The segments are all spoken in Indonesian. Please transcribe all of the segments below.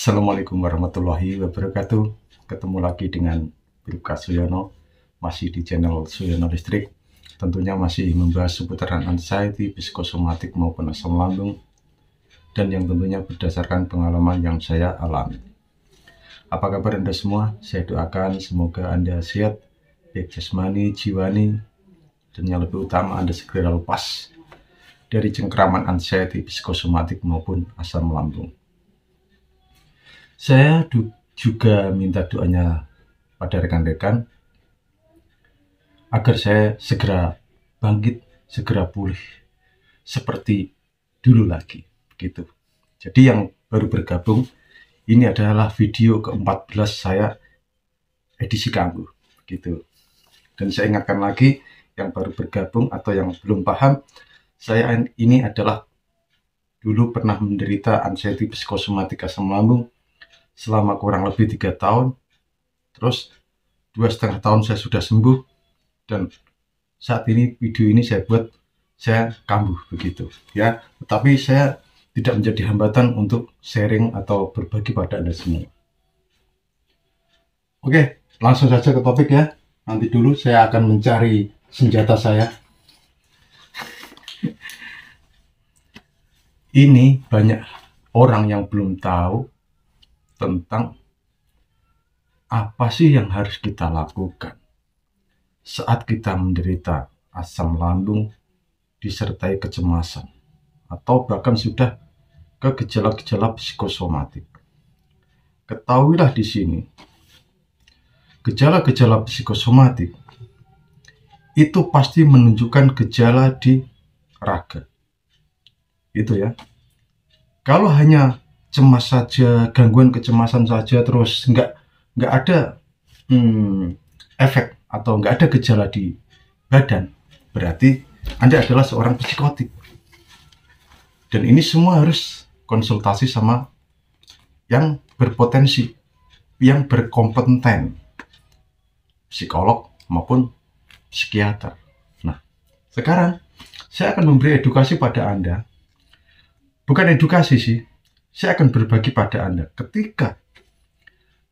Assalamualaikum warahmatullahi wabarakatuh. Ketemu lagi dengan Bribka Suyono, masih di channel Suyono Listrik. Tentunya masih membahas seputaran anxiety, psikosomatik maupun asam lambung, dan yang tentunya berdasarkan pengalaman yang saya alami. Apa kabar Anda semua? Saya doakan semoga Anda sehat, baik jasmani, jiwani, dan yang lebih utama Anda segera lepas dari cengkraman anxiety, psikosomatik maupun asam lambung. Saya juga minta doanya pada rekan-rekan agar saya segera bangkit, segera pulih seperti dulu lagi gitu. Jadi yang baru bergabung, ini adalah video ke-14 saya edisi Kambuh gitu. Dan saya ingatkan lagi yang baru bergabung atau yang belum paham, saya ini adalah dulu pernah menderita anxiety, psikosomatik, asam lambung selama kurang lebih 3 tahun. Terus 2,5 tahun saya sudah sembuh, dan saat ini video ini saya buat saya kambuh begitu ya. Tetapi saya tidak menjadi hambatan untuk sharing atau berbagi pada Anda semua. Oke, langsung saja ke topik ya. Nanti dulu saya akan mencari senjata saya. Ini banyak orang yang belum tahu tentang apa sih yang harus kita lakukan saat kita menderita asam lambung disertai kecemasan atau bahkan sudah ke gejala-gejala psikosomatik. Ketahuilah di sini, gejala-gejala psikosomatik itu pasti menunjukkan gejala di raga. Itu ya. Kalau hanya cemas saja, gangguan kecemasan saja, terus nggak ada efek atau nggak ada gejala di badan, berarti Anda adalah seorang psikotik. Dan ini semua harus konsultasi sama yang berpotensi, yang berkompeten, psikolog maupun psikiater. Nah, sekarang saya akan memberi edukasi pada Anda. Bukan edukasi sih, saya akan berbagi pada Anda ketika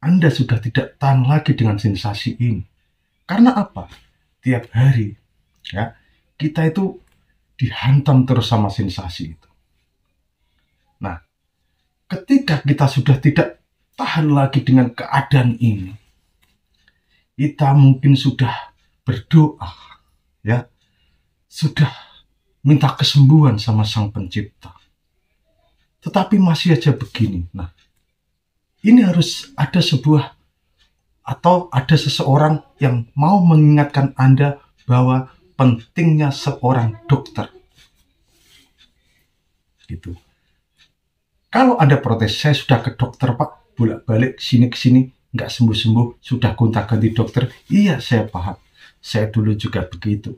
Anda sudah tidak tahan lagi dengan sensasi ini. Karena apa? Tiap hari ya, kita itu dihantam terus sama sensasi itu. Nah, ketika kita sudah tidak tahan lagi dengan keadaan ini, kita mungkin sudah berdoa ya, sudah minta kesembuhan sama Sang Pencipta, tetapi masih aja begini. Nah, ini harus ada sebuah atau ada seseorang yang mau mengingatkan Anda bahwa pentingnya seorang dokter. Gitu. Kalau Anda protes, saya sudah ke dokter Pak, bolak-balik ke sini, nggak sembuh-sembuh, sudah gonta-ganti dokter. Iya, saya paham. Saya dulu juga begitu.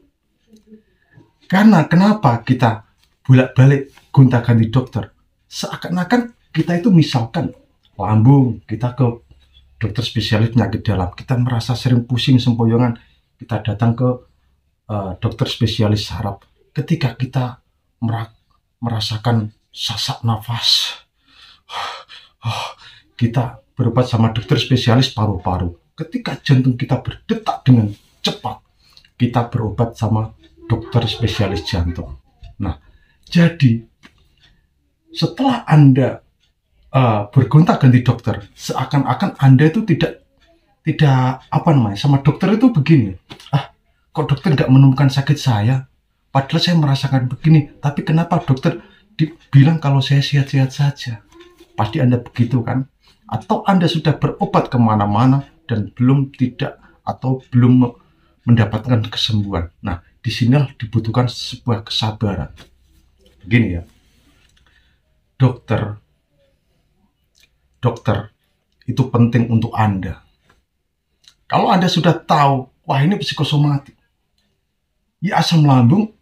Karena kenapa kita bolak-balik gonta-ganti dokter? Seakan-akan kita itu misalkan lambung, kita ke dokter spesialis penyakit dalam, kita merasa sering pusing sempoyongan, kita datang ke dokter spesialis saraf. Ketika kita merasakan sesak nafas, kita berobat sama dokter spesialis paru-paru. Ketika jantung kita berdetak dengan cepat, kita berobat sama dokter spesialis jantung. Nah, jadi setelah Anda bergonta-ganti dokter, seakan-akan Anda itu tidak sama dokter itu begini. Kok dokter nggak menemukan sakit saya? Padahal saya merasakan begini. Tapi kenapa dokter bilang kalau saya sehat-sehat saja? Pasti Anda begitu kan? Atau Anda sudah berobat kemana-mana dan belum mendapatkan kesembuhan. Nah, disinilah dibutuhkan sebuah kesabaran. Begini ya. Dokter itu penting untuk Anda. Kalau Anda sudah tahu, wah ini psikosomatik, ya asam lambung,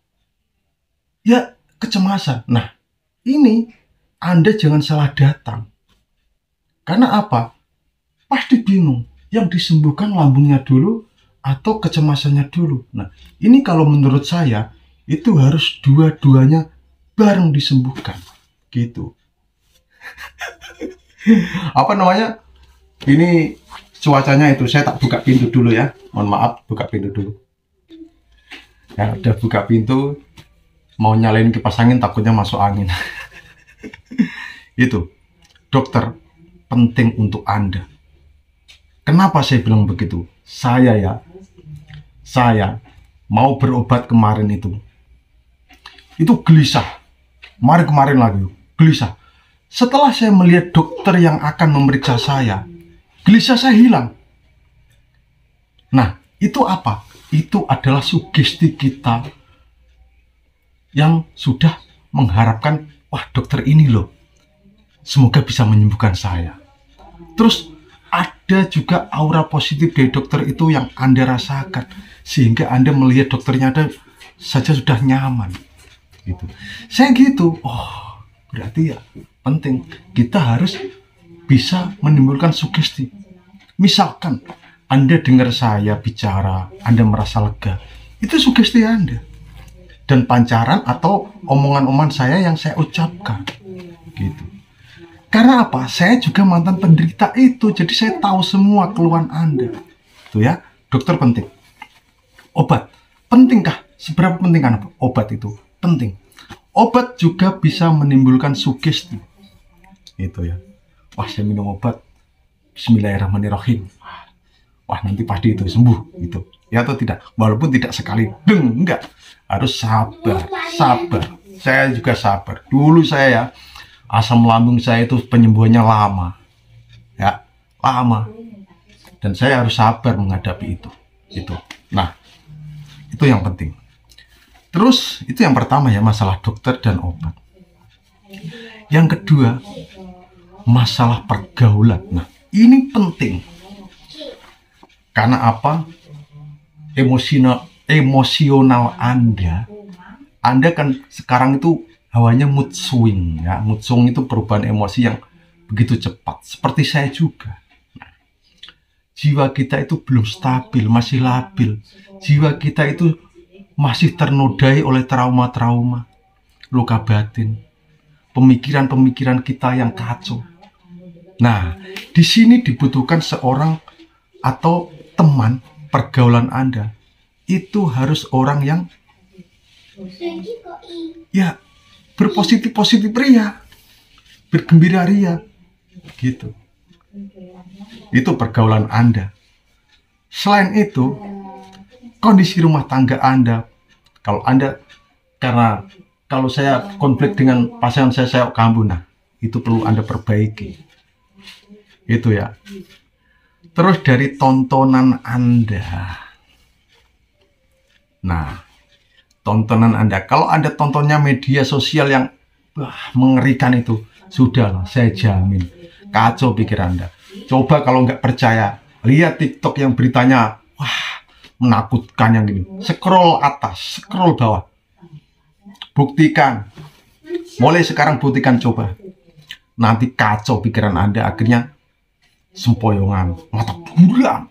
ya kecemasan. Nah, ini Anda jangan salah datang. Karena apa? Pasti bingung, yang disembuhkan lambungnya dulu atau kecemasannya dulu. Nah, ini kalau menurut saya, itu harus dua-duanya bareng disembuhkan. Gitu. Apa namanya? Ini cuacanya itu, saya tak buka pintu dulu ya. Mohon maaf, buka pintu dulu. Ya, udah buka pintu, mau nyalain kipas angin takutnya masuk angin. Itu, dokter penting untuk Anda. Kenapa saya bilang begitu? Saya mau berobat kemarin itu gelisah. Kemarin lagi, gelisah. Setelah saya melihat dokter yang akan memeriksa saya, gelisah saya hilang. Nah, itu apa? Itu adalah sugesti kita yang sudah mengharapkan, wah dokter ini loh, semoga bisa menyembuhkan saya. Terus ada juga aura positif dari dokter itu yang Anda rasakan, sehingga Anda melihat dokternya saja sudah nyaman. Gitu. Saya gitu, oh berarti ya penting kita harus bisa menimbulkan sugesti. Misalkan Anda dengar saya bicara, Anda merasa lega, itu sugesti Anda. Dan pancaran atau omongan-omongan saya yang saya ucapkan. Gitu. Karena apa? Saya juga mantan penderita itu, jadi saya tahu semua keluhan Anda. Itu ya, dokter penting. Obat, pentingkah? Seberapa penting kan obat itu? Penting. Obat juga bisa menimbulkan sugesti. Itu ya. Wah, saya minum obat. Bismillahirrahmanirrahim. Wah, nanti pasti itu sembuh. Gitu. Ya atau tidak? Walaupun tidak sekali. Enggak. Harus sabar. Saya juga sabar. Dulu saya ya, asam lambung saya itu penyembuhannya lama. Ya, lama. Dan saya harus sabar menghadapi itu. Gitu. Nah, itu yang penting. Terus, itu yang pertama ya, masalah dokter dan obat. Yang kedua, masalah pergaulan. Nah, ini penting. Karena apa? Emosional Anda kan sekarang itu hawanya mood swing ya. Mood swing itu perubahan emosi yang begitu cepat. Seperti saya juga. Nah, jiwa kita itu belum stabil, masih labil. Jiwa kita itu masih ternodai oleh trauma-trauma, luka batin, pemikiran-pemikiran kita yang kacau. Nah, di sini dibutuhkan seorang atau teman pergaulan Anda. Itu harus orang yang ya berpositif ria, bergembira ria, gitu. Itu pergaulan Anda. Selain itu, kondisi rumah tangga Anda, kalau saya konflik dengan pasangan saya kambuh, nah itu perlu Anda perbaiki. Itu ya. Terus dari tontonan Anda. Nah, tontonan Anda, kalau Anda tontonnya media sosial yang mengerikan itu, sudahlah, saya jamin kacau pikir Anda. Coba kalau nggak percaya, lihat TikTok yang beritanya menakutkan yang gini. Scroll atas, scroll bawah. Buktikan. Mulai sekarang buktikan, coba. Nanti kacau pikiran Anda, akhirnya sempoyongan, mata buram.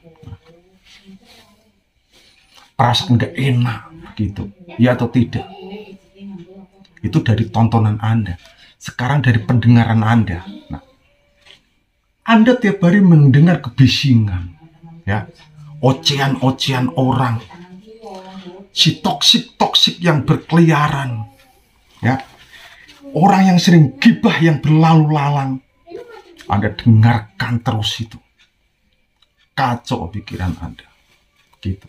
Perasaan nggak enak, gitu. Ya atau tidak? Itu dari tontonan Anda. Sekarang dari pendengaran Anda. Nah, Anda tiap hari mendengar kebisingan, ya, ocehan orang, si toksik yang berkeliaran, ya, orang yang sering gibah yang berlalu lalang. Anda dengarkan terus itu, kacau pikiran Anda, gitu.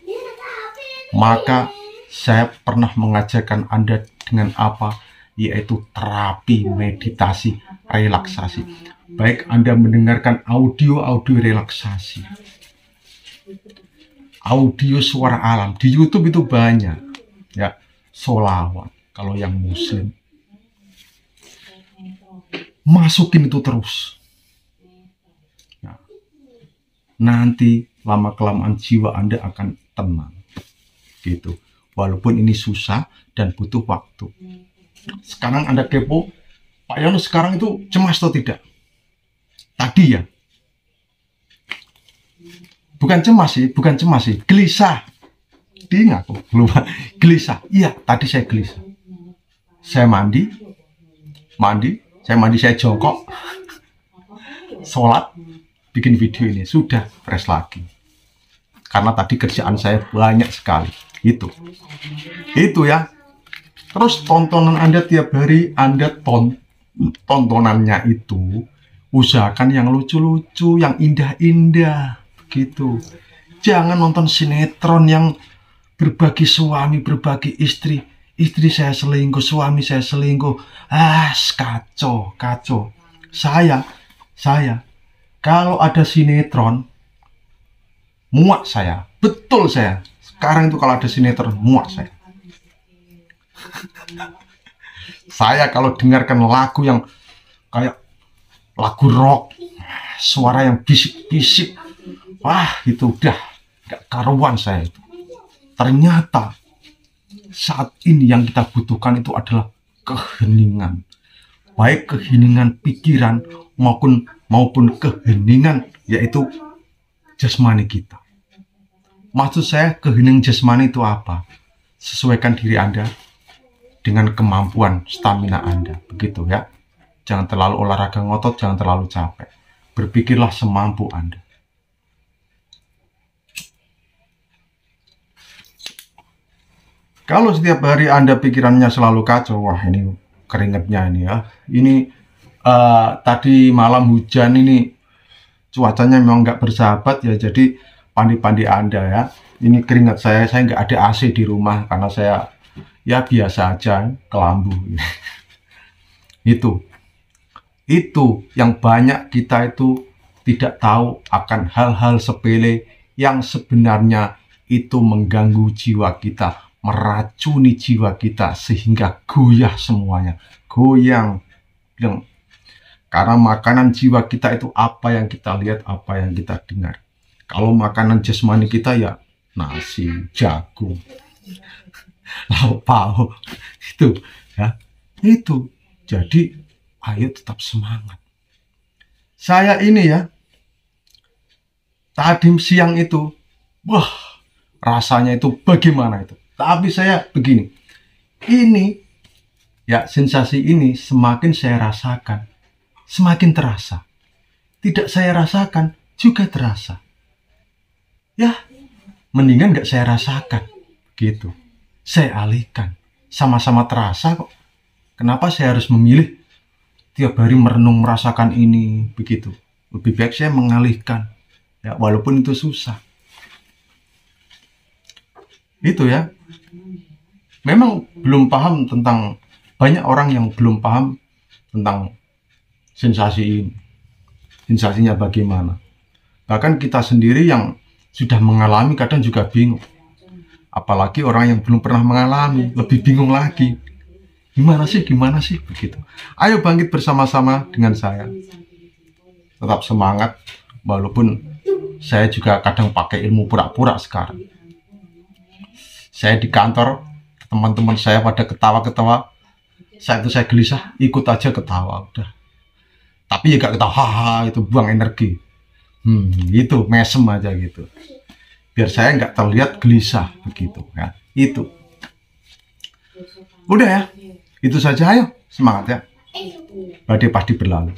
Maka saya pernah mengajarkan Anda dengan apa? Yaitu terapi, meditasi, relaksasi. Baik Anda mendengarkan audio relaksasi, audio suara alam di YouTube itu banyak, ya, sholawat. Kalau yang Muslim, masukin itu terus. Nah, nanti lama kelamaan jiwa Anda akan tenang, gitu. Walaupun ini susah dan butuh waktu. Sekarang Anda kepo, Pak Yono sekarang itu cemas atau tidak? Tadi ya, bukan cemas sih, gelisah. Dia ngaku lupa, gelisah. Iya, tadi saya gelisah. Saya mandi, saya jongkok, sholat, bikin video ini, sudah fresh lagi. Karena tadi kerjaan saya banyak sekali. Itu ya. Terus tontonan Anda tiap hari, Anda tontonannya itu usahakan yang lucu-lucu, yang indah-indah, gitu. Jangan nonton sinetron yang berbagi suami, berbagi istri. Istri saya selingkuh, suami saya selingkuh. Kacau. Saya, kalau ada sinetron, muak saya. Betul saya. Sekarang itu kalau ada sinetron, muak saya. Saya kalau dengarkan lagu yang kayak lagu rock, suara yang bisik-bisik, itu udah gak karuan saya itu. Ternyata saat ini yang kita butuhkan itu adalah keheningan, baik keheningan pikiran maupun keheningan yaitu jasmani kita. Maksud saya keheningan jasmani itu apa? Sesuaikan diri Anda dengan kemampuan stamina Anda, begitu ya. Jangan terlalu olahraga ngotot, jangan terlalu capek. Berpikirlah semampu Anda. Kalau setiap hari Anda pikirannya selalu kacau, wah ini keringetnya ini ya. Ini tadi malam hujan ini, cuacanya memang nggak bersahabat ya, jadi pandi-pandi Anda ya. Ini keringat saya nggak ada AC di rumah karena saya ya biasa aja kelambu. Itu yang banyak kita itu tidak tahu akan hal-hal sepele yang sebenarnya itu mengganggu jiwa kita, meracuni jiwa kita sehingga goyah semuanya, goyang. Karena makanan jiwa kita itu apa yang kita lihat, apa yang kita dengar. Kalau makanan jasmani kita ya nasi, jagung, lauk pauk, itu ya, itu. Jadi ayo tetap semangat. Saya ini ya, tadi siang itu, wah rasanya itu bagaimana itu. Tapi saya begini, ini ya sensasi ini semakin saya rasakan, semakin terasa. Tidak saya rasakan juga terasa. Ya, mendingan nggak saya rasakan, gitu. Saya alihkan, sama-sama terasa kok. Kenapa saya harus memilih tiap hari merenung merasakan ini, begitu? Lebih baik saya mengalihkan, ya walaupun itu susah. Itu ya. Memang belum paham tentang, banyak orang yang belum paham tentang sensasi ini. Sensasinya bagaimana. Bahkan kita sendiri yang sudah mengalami kadang juga bingung. Apalagi orang yang belum pernah mengalami, lebih bingung lagi. Gimana sih begitu. Ayo bangkit bersama-sama dengan saya. Tetap semangat, walaupun saya juga kadang pakai ilmu pura-pura sekarang. Saya di kantor, teman-teman saya pada ketawa-ketawa, saya gelisah, ikut aja ketawa udah. Tapi ya gak ketawa, itu buang energi. Gitu, mesem aja gitu. Biar saya nggak terlihat gelisah begitu ya. Itu. Udah ya. Itu saja, ayo semangat ya. Badai pasti berlalu.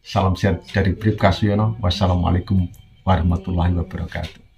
Salam sehat dari Bribka Suyono. Wassalamualaikum warahmatullahi wabarakatuh.